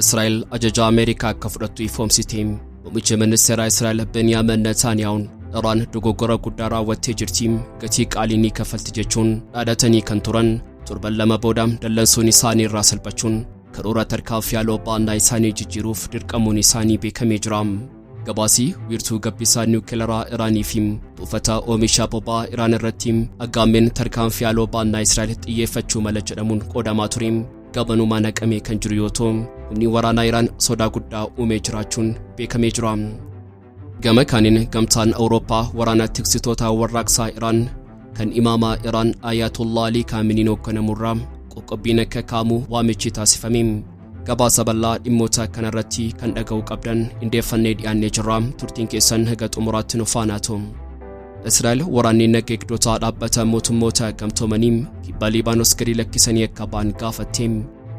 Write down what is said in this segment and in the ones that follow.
እስራኤል አጀጃ አሜሪካ ከፍረቱ ኢፎምሲቲም ወምቼ መንሰራ እስራኤል ቤንያሚን ኔታንያሁን ኢራን ዶጎጎረ ጉዳራ ወቴ ጅርቲም ገቲ ቃሊኒ ከፈልት ጀቹን ዳዳተኒ ከንቱረን ቱርበን ለመቦዳም ደለንሱኒ ሳኒ ራሰልበቹን ከሮራ ተርካፍ ያለው ባና ኢሳኒ ጅጅሩፍ ድርቀሙኒ ሳኒ በከሜጅራም ገባሲ ዊርቱ ገቢሳ ኒውክሌራ ኢራኒፊም ጡፈታ ኦሚሻ ቦባ ኢራን ረቲም አጋሜን ተርካፍ ያለው ባና እስራኤል ጥየፈቹ መለጨደሙን ቆዳማቱሪም ገበኑ ማነቀሜ ከንጅሪዮቶም ኡምኒ ወራና ኢራን ሶዳ ጉዳ ኡሜጅራቹን በከሜጅራም ገመካኒን ገምታን አውሮፓ ወራና ትክስቶታ ወራቅሳ ኢራን ከን ኢማማ ኢራን አያቱላህ አሊ ካሚኒኖ ከነሙራም ቆቆቢነ ከካሙ ዋሜቺ ታሲፈሚም ገባሰበላ ዲሞታ ከነረቲ ከንደገው ቀብደን እንደፈነ ዲያኔ ጅራም ቱርቲን ኬሰን ህገጡ ሙራትን ፋናቶም እስራኤል ወራኒ ነገክዶታ ዳበተ ሞቱሞታ ገምቶመኒም ኪባሊባኖስ ገሪ ለኪሰን የካባን ጋፈቴም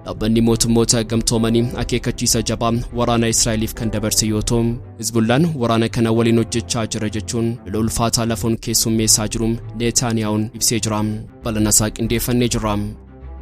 ዳበኒ ሞቱሞታ ገምቶመኒም አኬከቺሰ ጀባም ወራና እስራኤልፍ ከንደበርሲዮቶም ህዝቡላን ወራና ከነወሊኖጅቻ ጀረጀቹን ለኡልፋታ ለፎን ኬሱም ሜሳጅሩም ኔታንያሁን ኢብሴጅራም ባለናሳቅ እንደፈነ ጅራም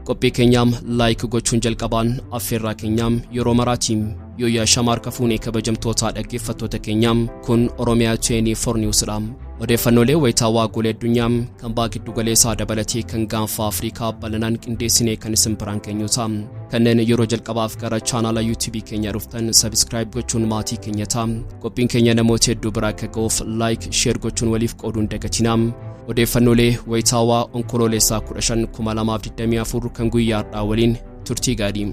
ቆጴ ከኛም ላይክ ጎቹን ጀልቀባን አፌራ ከኛም የሮመራቲም ዮያ ሸማር ከፉኔ ከበጀምቶታ ደገፈቶ ተከኛም ኩን ኦሮሚያ 24 ኒውስላም ወደ ፈኖሌ ወይታዋ ጎሌ ዱኛም ከምባግዱ ጎሌሳ ደበለቲ ከንጋንፋ አፍሪካ ባለናን ቅንዴስኔ ከንስም ብራንከኞታም ከነን የሮ ጀልቀባ አፍቀረ ቻናላ ዩቲዩብ ከኛ ሩፍተን ሰብስክራይብ ጎቹን ማቲ ከኛታም ቆጲን ከኛ ነሞቴ ዱብራ ከጎፍ ላይክ ሼር ጎቹን ወሊፍ ቆዱን ደገቲናም ወደ ፈኖሌ ወይታዋ ኦንኮሎሌሳ ኩረሸን ኩማላማ አብዲደሚያ ፉሩ ከንጉያ ዳወሊን ቱርቲ ጋዲም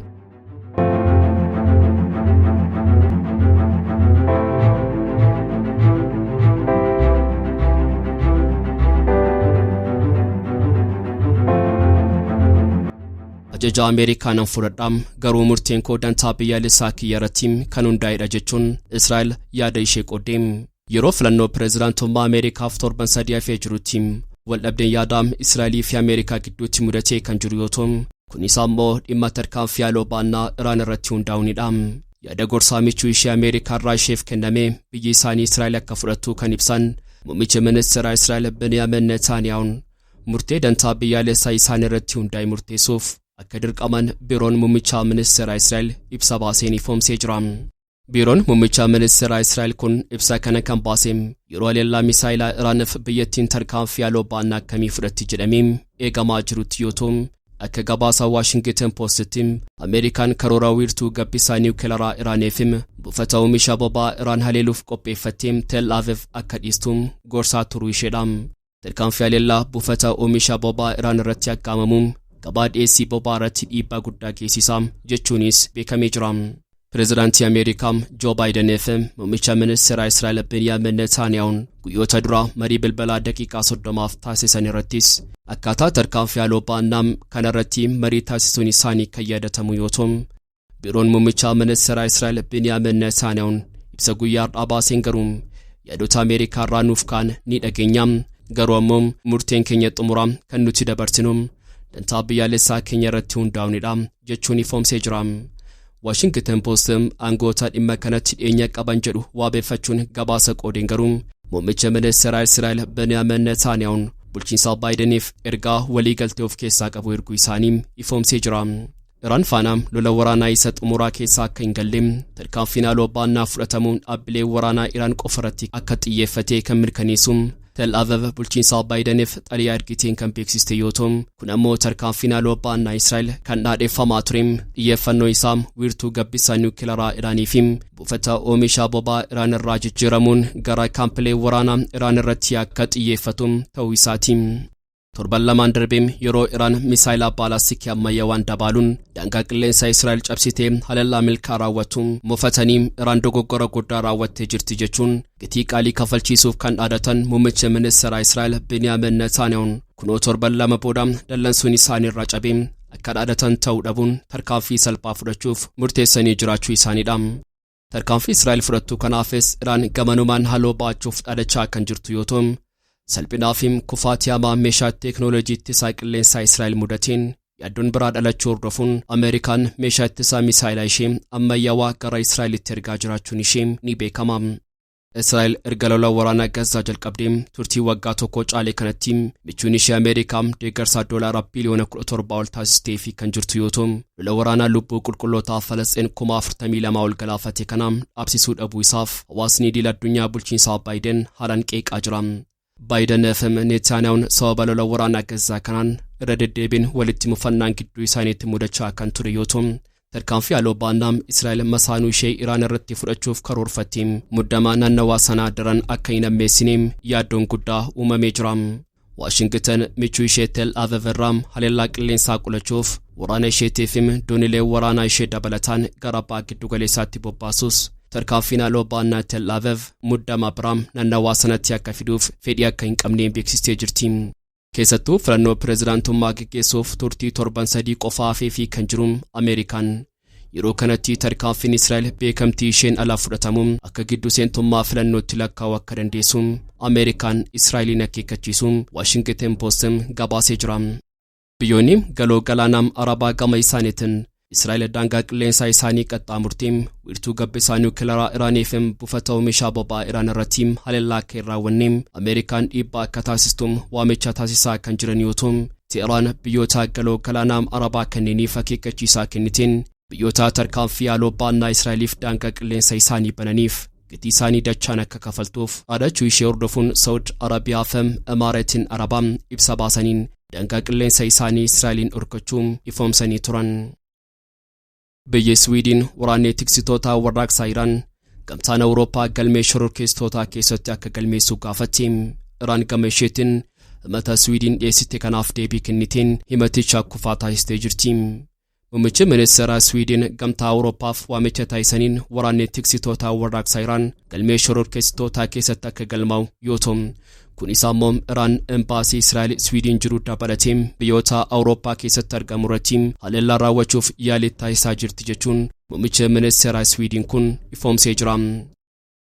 አጀጃ አሜሪካን አንፉረዳም ገሩ ሙርቴንኮ ደንታ በያለሳክ የረቲም ከኑንዳይ ዳጀቹን እስራኤል ያደይሼ ቆዴም የሮፍለኖ ፕሬዝዳንቱማ አሜሪካ አፍቶር በንሰዲያፍ የጅሩቲም ወልደብደን ያዳም እስራኤል የአሜሪካ ግዱት ሙደቴ ከንጅሪዮቶም ኩኒሳሞ ዲማተርካፍ ያለው ባና ኢራን ረቲውን ዳውኒዳም ያደጎርሳሚቹ የአሜሪካ ራሼፍ ከነሜ በየሳኒ እስራኤል ከፍረቱ ከኒብሳን ሙሚቸ መንሰራ እስራኤል ቤንያሚን ኔታንያሁን ሙርቴ ደንታ በያለሳይ ሳኒ ረቲውን ዳይ ሙርቴ ሶፍ አከድር ቀመን ቢሮን ሙሚቻ መንሰራ እስራኤል ኢብሳባሴኒ ፎምሴጅራም ቢሮን ሙሚቻ መንሰራ እስራኤል ኩን ኢብሳ ከነከም ባሴም የሮሌላ ሚሳይላ ኢራንፍ በየቲን ተርካፍ ያለው ባና ከሚፍረት ጅደሚም ኤጋማ ጅሩት ዮቶም አከጋባሳ ዋሽንግተን ፖስትም አሜሪካን ከሮራዊርቱ ገቢሳ ኒውክሌራ ኢራኔፍም በፈታው ሚሻቦባ ኢራን ሀሌሉፍ ቆጴ ፈቴም ቴል አቪቭ አከዲስቱም ጎርሳ ቱሩ ይሸዳም ተርካፍ ያለላ በፈታው ሚሻቦባ ኢራን ረት ያቃመሙም ከባድ ኤሲ ቦባረት ኢባ ጉዳጌ ሲሳም ጀቹኒስ በከሜጅራም ፕሬዝዳንት የአሜሪካም ጆ ባይደን ኤፍም ሙሚቻ መንሰራ እስራኤል ቤንያሚን ኔታንያሁን ጉዮታ ዱራ መሪ ብልበላ ደቂቃ ሶዶማፍ ታሲሰን ረቲስ አካታ ተርካፍ ያለው ባናም ከነረቲ መሪ ታሲሶኒ ሳኒ ከያደተሙ ዮቶም ቢሮን ሙሚቻ መንሰራ እስራኤል ቤንያሚን ኔታንያሁን ይብሰጉያር አባሴንገሩም የዶታ አሜሪካ ራኑፍካን ኒደገኛም ገሮሙም ሙርቴን ከኛ ጥሙራም ከኑቲ ደበርቲኑም ደንታብያለሳ ከኘረቲውን ዳውኒዳም ጀቹኒ ፎምሴጅራም ዋሽንግተን ፖስትም አንጎታ ዲመከነት የኛ ቀባንጀዱ ዋቤፈቹን ገባሰ ቆዴንገሩም ሙሚቸ መንሰራ እስራኤል ቤንያሚን ኔታንያሁን ቡልቺንሳ ባይደንፍ ኤርጋ ወሊ ገልቴውፍ ኬሳ ቀቡ ይርጉ ይሳኒም ኢፎምሴጅራም ኢራን ፋናም ሎለወራና ይሰጥ ሙራ ኬሳ ከንገልም ተርካፊናሎ ባና ፍረተሙን አብሌ ወራና ኢራን ቆፈረቲ አከጥየፈቴ ከምርከኒሱም ቴል አቪቭ ቡልቺንሳ ባይደንፍ ጣሊያ አርጊቴን ካምፔክሲስቴ ዮቶም ኩነሞ ተርካፊናሎ ባና እስራኤል ከናዴ ፋማቱሪም የፈኖ ይሳም ዊርቱ ገቢሳ ኒውክሌራ ኢራኒፊም ቡፈታ ኦሚሻ ቦባ ኢራን ራጅ ጅረሙን ገራ ካምፕሌ ወራና ኢራን ረቲያ ከጥየፈቱም ተዊሳቲም ቶርበላማን ደርቤም የሮ ኢራን ሚሳይል ባላስቲክ ያማየዋን ዳባሉን ዳንጋቅሌንሳ እስራኤል ጨብሲቴ ሀለላ መልካራወቱም ሞፈተኒም ኢራን ዶጎጎረ ጎዳራ ወቴ ጅርቲጀቹን ግቲ ቃሊ ከፈልቺ ሱፍ ካን አዳተን ሙሚቸ መንሰራ እስራኤል ቤንያሚን ኔታንያሁን ኩኖ ቶርበላማ ቦዳም ደለንሱኒ ሳኒ ራጨቤም አካዳደተን ተውደቡን ተርካፊ ሰልፓ ፍረቹፍ ሙርቴሰኒ ጅራቹ ይሳኒዳም ተርካፊ እስራኤል ፍረቱ ከናፌስ ኢራን ገመኑማን ሃሎ ባቹፍ ጣደቻ ከንጅርቱ ዮቶም ሰልፒናፊም ኩፋቲያማ ሜሻት ቴክኖሎጂ ተሳይቅሌንሳ እስራኤል ሙደቴን ያዱን ብራድ አለቹ ወርዶፉን አሜሪካን ሜሻት ተሳ ሚሳይል አይሺም አማያዋ ቀራ እስራኤል ተርጋጅራቹን ይሺም ኒቤካማም Israa'el erga lola waraanaa Gaazaa jalqabdee turtii waggaa tokko caalee kanatti michuun ishee Ameerikaa deeggarsa doolaara biliyoona 17 ol taasistee fi kan jirtu yoo ta'u lola waraanaa lubbuu qulqullootaa Falasxiin 42,000 ol galaafate kana dhaabsisuu dhabuu isaaf hawaasni idil addunyaa bulchiinsa Baayiden haalaan qeeqaa jira. Baayiden Netanyahuun sababa lola waraanaa Gaazaa kanaan irra deddeebiin walitti mufannaan gidduu isaaniitti mudachaa kan ture yoo ta'u tarkaanfii haaloo baannaan Israa'el masaanuu ishee Iraan irratti fudhachuuf karoorfatte muddamaa naannawaa sanaa daran akka hin ammeessineem yaaddoon guddaa uumamee jira. Waashingtan michuu ishee Tel Aviv irraa haleellaa qilleensaa qolachuuf waraana isheetiif doonilee waraanaa ishee dabalataan gara ba'a giddu galeessaatti bobbaasuus tarkaanfiin haaloo baannaa Tel Aviv muddamaa biraam naannawaa sanatti akka fiduuf fedhii akka hin qabneen beeksistee jirti. Keessattuu filannoo pireezidaantummaa gaggeessuuf turtii 7 qofaa hafeefii kan jiru Ameerikaan yeroo kanatti tarkaanfiin Israa'el beekamtii isheen alaa fudhatamuun akka giddu seentummaa filannootti lakkaa'uu akka dandeessu Ameerikaan Israa'eliin akeekkachiisu Washington Post gabaasee jira. Biyyoonni galoo galaanaa Arabaa gama isaaniitiin Israa'el daangaa qilleensaa isaanii qaxxaamurtee wiirtuu gabbisaa niwukileeraa Iraaniif buufata oomisha boba'aa Iraan irratti haleellaa akka hin raawwanne Ameerikaan dhiibbaa akka taasistu waamicha taasisaa kan jiran yoo ta'u Teheraan biyyoota galoo galaanaa Arabaa kanneeniif akeekkachiisaa kenniteen biyyoota tarkaanfii haaloo baannaa Israa'eliif daangaa qilleensa isaanii bananiif gatii isaanii dachaan akka kafaltuuf dhaadachuu ishee hordofuun Saudi Arabiyaa fi Imaaraatiin Arabaa ibsa baasaniin daangaa qilleensa isaanii Israa'eliin dhorkachuun ifoomsanii turan. Biyya Swiidin waraanni tiksitoota warraaqsaa Iraan gamtaan Awurooppaa galmee shororkeessitootaa keessatti akka galmeessu gaafate. Iraan gama isheetiin himata Swiidin dhiyeessite kanaaf deebii kenniteen himaticha kufaa taasistee jirti. Muummichi ministeera Swiidin gamtaa Awurooppaaf waamicha taasisaniin waraanni tiksitoota warraaqsaa Iraan galmee shororkeessitootaa keessatti akka galmaa'u yoo ta'u kun isaa immoo Iraan embaasii Israa'el Swiidin jiru dabalatee biyyoota Awurooppaa keessatti argamu irratti haleellaa raawwachuuf yaalii taasisaa jirti jechuun muummichi ministeera Swiidin kun ifoomsee jira.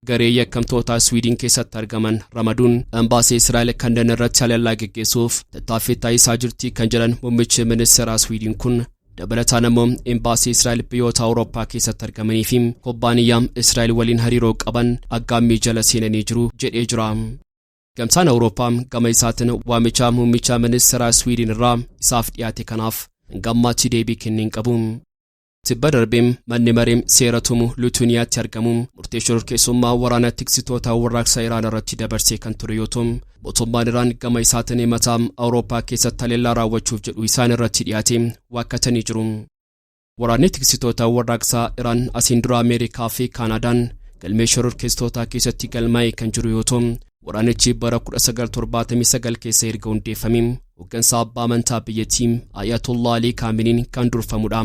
Garee yakkamtoota Swiidin keessatti argaman ramaduun embaasii Israa'el kanneen irratti haleellaa gaggeessuuf tattaaffii taasisaa jirti kan jedhan muummichi ministeera Swiidin kun dabalataan immoo embaasii Israa'el biyyoota Awurooppaa keessatti argamanii fi kubbaaniyyaa Israa'el waliin hariiroo qaban aggaammii jala seenanii jiru jedhee jira. Gamtaan Awurooppaa gama isaatiin waamicha muummicha ministeera Swiidin irraa isaaf dhiyaate kanaaf gammachi deebii kenneen qabu. Tibba darbeem manni maree seera tumu Lituuniyaatti argamu murtee shororkeessummaa waraana tiksitoota warraaqsaa Iraan irratti dabarsee kan ture yoo ta'u mootummaan Iraan gama isaatiin himata Awurooppaa keessatti haleellaa raawwachuuf jedhu isaan irratti dhiyaate waakkatanii jiru. Waraanni tiksitoota warraaqsaa Iraan asiin dura Ameerikaa fi Kaanaadaan galmee shororkeessitootaa keessatti galmaa'ee kan jiru yoo ta'u waraanichi bara 1979 keessa erga hundeeffame hooggansa abbaa amantaa biyyattii Ayatollah Ali Khameneiin kan durfamudha.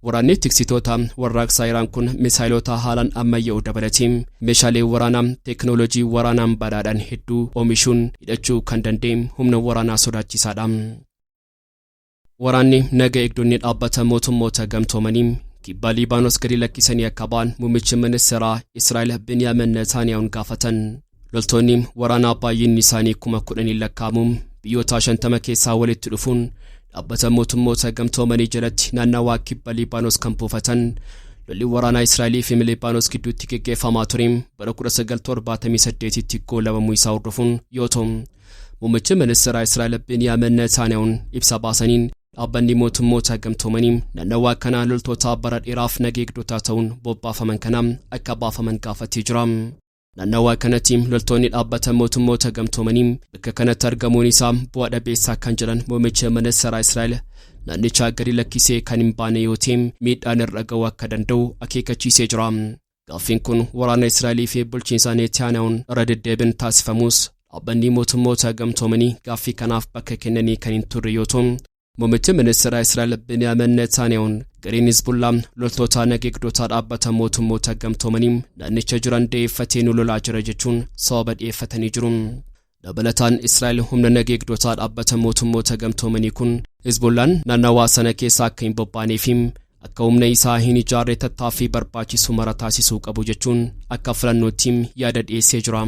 Waraanni tiksitoota warraaqsaa Iraan kun misaayilota haalaan ammayyaa'oo dabalatee meeshaalee waraanaa teekinooloojii waraanaan badhaadhaan hedduu oomishuun hidhachuu kan danda'e humna waraanaa sodaachisaadha. Waraanni naga eegdonni dhaabbata mootummoota gamtoomanii kibba Liibaanos gadi lakkisanii akka ba'an muummichi ministeera Israa'el Beniyaamin Netanyahuun gaafatan. Loltoonni waraanaa baay'inni isaanii 10,000 lakkaa'amuun biyyoota 50 keessaa walitti dhufuun dhaabbata mootummoota gamtoomanii jalatti naannawaa kibba Liibaanos kan buufatan lolli waraanaa Israa'elii fi Liibaanos gidduutti gaggeeffamaa ture bara 1978tti goolabamuu isaa hordofuun yoo ta'u muummichi ministeera Israa'el Beniyaamin Netanyahuun ibsa baasaniin dhaabbanni mootummoota gamtoomanii naannawaa kana loltoota bara dheeraaf nageegdotaa ta'uun bobbaafaman kana akka baafaman gaafatee jira. Naannawaa kanatti loltoonni dhaabbata mootummoota gamtoomanii bakka kanatti argamuun isaa bu'aa dhabeessaa kan jedhan muummichi ministeera Israa'el naannicha gadi lakkisee kan hin baane yoo ta'e miidhaan irra ga'uu akka danda'u akeekkachiisee jira. Gaaffiin kun waraana Israa'elii fi bulchiinsa Netanyahuun irra deddeebiin taasifamus dhaabbanni mootummoota gamtoomanii gaaffii kanaaf bakka kennanii kan hin turre yoo ta'u muummichi ministeera Israa'el Beniyaamin Netanyahuun gareen Hizbullah loltoota nageegdotaa dhaabbata mootummoota gamtoomanii naannicha jiran deeffatee nu lolaa jira jechuun sababa dhiyeeffatanii jiru. Dabalataan Israa'el humna nageegdotaa dhaabbata mootummoota gamtoomanii kun Hizbullaan naannawaa sana keessa akka hin bobbaaneef akka humna isaa hin ijaarre tattaaffii barbaachisu mara taasisuu qabu jechuun akka filannootti yaada dhiyeessee jira.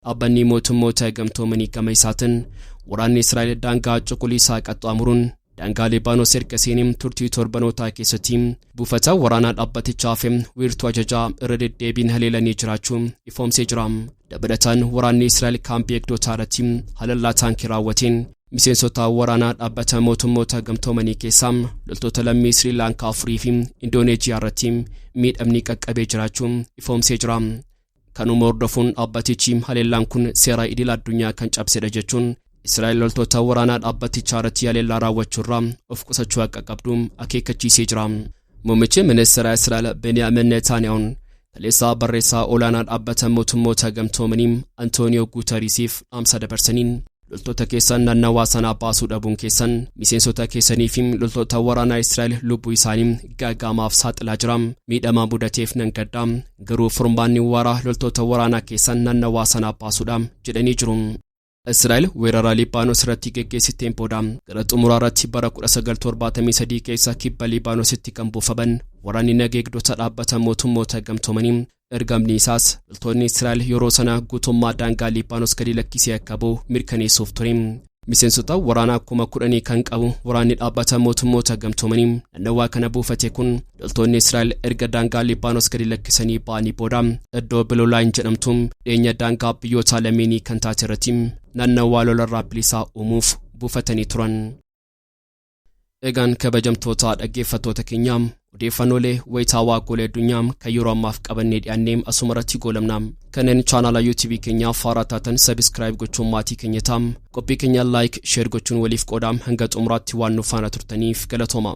Dhaabbanni mootummoota gamtoomanii gama isaatiin waraanni Israa'el daangaa cuquliisaa qaxxaamuruun daangaa Libaanos erga seenee turtii torbanootaa keessatti buufata waraanaa dhaabbatichaa fi wiirtuu ajajaa irra deddeebiin haleelanii jiraachuu ifoomsee jira. Dabalataan waraanni Israa'el kaampii eegdota irratti haleellaa taankii raawwateen miseensota waraanaa dhaabbata mootummoota gamtoomanii keessaa loltoota lammii Sri Lankaa 4 fi Indooneeziyaa irratti miidhamni qaqqabee jiraachuu ifoomsee jira. Kanuma hordofuun dhaabbatichi haleellaan kun seera idil addunyaa kan cabsedha jechuun Israa'el loltoota waraanaa dhaabbatichaa irratti haleellaa raawwachuurraa of qusachuu akka qabdu akeekkachiisee jira. Muummichi ministeera Israa'el Beniyaamin Netanyahuun kaleessaa barreessaa olaanaa dhaabbata mootummoota gamtoomanii Antooniyoo Guutarisiif dhaamsa dabarsaniin loltoota keessan naannawaa sanaa baasuu dhabuun keessan miseensota keessanii fi loltoota waraanaa Israa'el lubbuu isaanii gaagamaaf saaxilaa jira. Miidhamaa mudateef nan gaddaa garuu furmaanni waaraa loltoota waraanaa keessan naannawaa sanaa baasuudha jedhanii jiru. Israa'el weerara Libaanos irratti geggeessiteen booda gara xumuraa irratti bara 1973 keessa kibba Libaanositti kan buufaman waraanni nageegdota dhaabbata mootummoota gamtoomanii ergamni isaas loltoonni Israa'el yeroo sana guutummaa daangaa Libaanos gadi lakkisee akka bu'u mirkaneessuuf ture. Miseensota waraanaa 10,000 kan qabu waraanni dhaabbata mootummoota gamtoomanii naannawaa kana buufate kun loltoonni Israa'el erga daangaa Libaanos gadi lakkisanii ba'anii booda iddoo Biloolaan jedhamtu dhiyeenya daangaa biyyoota lameenii kan taate irratti naannawaa lolarraa bilisaa uumuuf buufatanii turan. Egaan kabajamtoota dhaggeeffattoota keenyaa odeeffannoolee wayitaawaa golee addunyaa kan yeroo ammaaf qabannee dhiyaannee asumarratti goolabna. Kanneen chaanala YouTube keenyaa faaraa taatan subscribe gochuun maatii keenya taam qophii keenya like share gochuun waliif qoodaam hanga xumuraatti waan nu faana turtaniif galatooma.